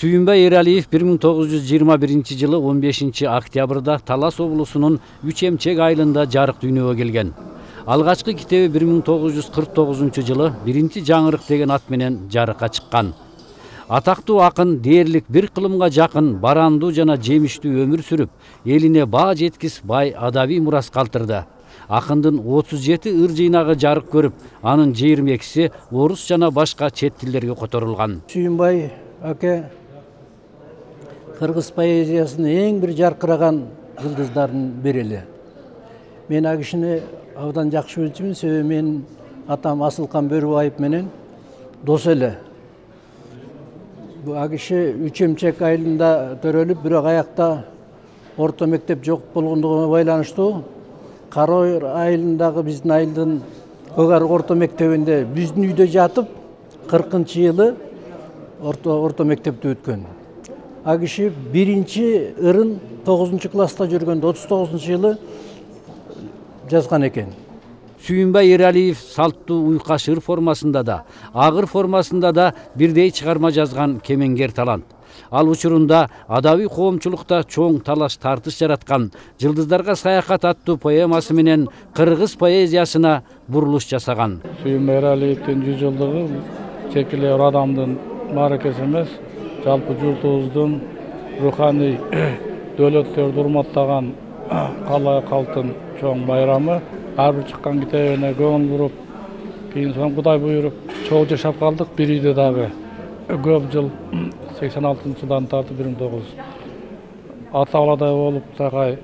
Сүйүнбай Эралиев 1921 жылы 15 октябрда Талас облусунун Үч Эмчек айылында жарык дүйнөгө келген. Алгачкы китеби 1949 жылы Биринчи жаңырык деген ат менен жарыкка чыккан. Атактуу акын дээрлик бир кылымга жакын барандуу жана жемиштүү өмүр сүрүп, элине баа жеткис бай адабий мурас калтырды. Акындын 37 ыр жыйнагы жарык көрүп, анын 22си орус жана башка чет тилдерге которулган. Сүйүнбай аке кыргыз поэзиясынын эң бир жаркыраган жылдыздардын бири. Мен ал кишини абдан жакшы билчүмүн, себеби менин атам Асылкан Бөрүбаев менен дос эле. Ал киши Үч Эмчек айылында төрөлүп, бирок аякта орто мектеп жок болгондугуна байланыштуу Кароер айылындагы биздин айылдын Көк орто мектебинде биздин үйдө жатып 40-жылы орто мектепти өткөн. Ал киши биринчи ырын 9-класста жүргөндө 39-жылы жазган экен. Сүйүнбай Эралиев салттуу уйкаш ыр формасында да, агыр формасында да бирдей чыгарма жазган кемеңгер талант. Ал учурунда адабий коомчулукта чоң талаш тартыш жараткан «Жылдыздарга саякат» аттуу поэмасы менен кыргыз поэзиясына бурулуш жасаган. Сүйүнбай Эралиевдин 100 жылдыгы чек эле бир адамдын мааракеси эмес, жалпы журтубуздун руханий дөөлөттөрдү урматтаган калай калктын чоң байрамы. Ар бир чыккан китебине көңүл буруп, кийин соң Кудай буйруп чогуу жашап калдык. Бир үйдө дагы көп жыл 86-жылдан тартып 19 ата-баладай болуп такай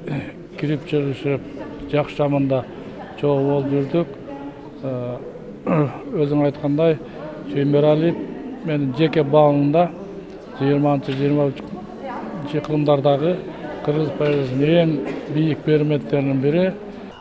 кирип чыгышып, жакшы жаманда чогуу болуп жүрдүк. Өзүң айткандай, Сүйүнбай Эралиев менин жеке баамымда 20-23 кылымдардагы кыргыз поэзиясынын эң бийик берметтеринин бири.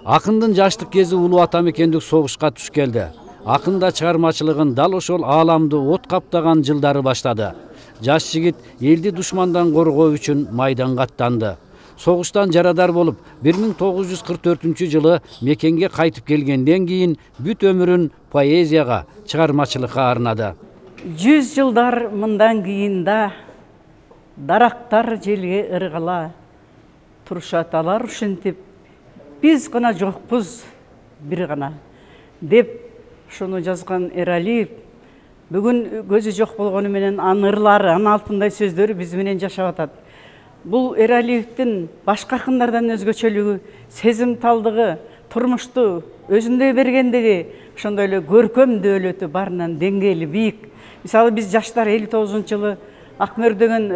Акындын жаштык кези улуу атамекендик согушка туш келди. Акын да чыгармачылыгын дал ошол ааламды от каптаган жылдары баштады. Жаш жигит элди душмандан коргоо үчүн майданга аттанды. Согуштан жарадар болуп, 1944 жылы мекенге кайтып келгенден кийин бүт өмүрүн поэзияга, чыгармачылыкка арнады. 100 жылдар мындан кийин да дарактар желге ыргала, туршаталар ушинтип, биз гана жокпуз бир гана деп шуну жазган Эралиев бүгүн көзү жок болгону менен анын ырлары, анын алтындай сөздөрү биз менен жашап атат. Бул Эралиевдин башка акындардан өзгөчөлүгү, сезимталдыгы, турмушту өзүндөй бергендиги, ошондой эле көркөм дөөлөтү барынан деңгээли бийик. Мисалы биз жаштар 59-жылы Акмөр деген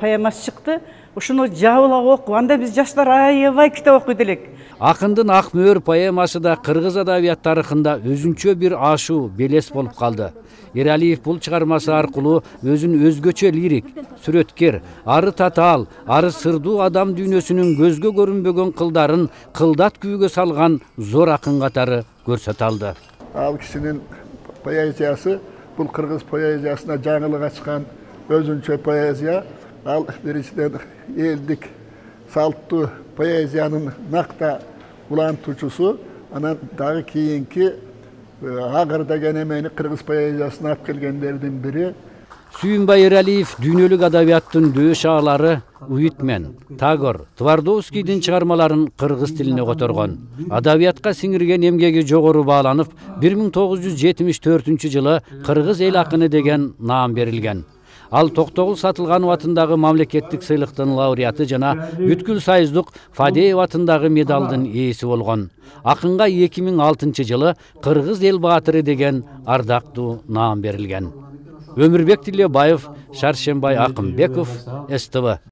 поэмасы чыкты. Ушуну жабыла окуп, анда биз жаштар аябай китеп окуйт элек. Акындын Акмөр поэмасы да кыргыз адабият тарыхында өзүнчө бир ашуу, белес болуп калды. Эралиев бул чыгармасы аркылуу өзүн өзгөчө лирик, сүрөткер, ары татаал, ары сырдуу адам дүйнөсүнүн көзгө көрүнбөгөн кылдарын кылдат күүгө салган зор акын катары көрсөтө алды. Ал кишинин поэзиясы бул кыргыз поэзиясына жаңылык ачкан өзүнчө поэзия. Ал биринчиден элдик салттуу поэзиянын накта улантуучусу, анан дагы кийинки агыр деген эмени кыргыз поэзиясына алып келгендердин бири. Сүйүнбай Эралиев дүйнөлүк адабияттын дөө шаалары Уитмен, Тагор, Твардовскийдин чыгармаларын кыргыз тилине которгон. Адабиятка сиңирген эмгеги жогору бааланып, 1974 жылы кыргыз эл акыны деген наам берилген. Ал Токтогул Сатылганов атындагы мамлекеттик сыйлыктын лауреаты жана бүткүл союздук Фадеев атындагы медалдын ээси болгон. Акынга 2006 жылы Кыргыз эл баатыры деген ардактуу наам берилген. Өмүрбек Тилебаев, Шаршембай Акынбеков, СТВ.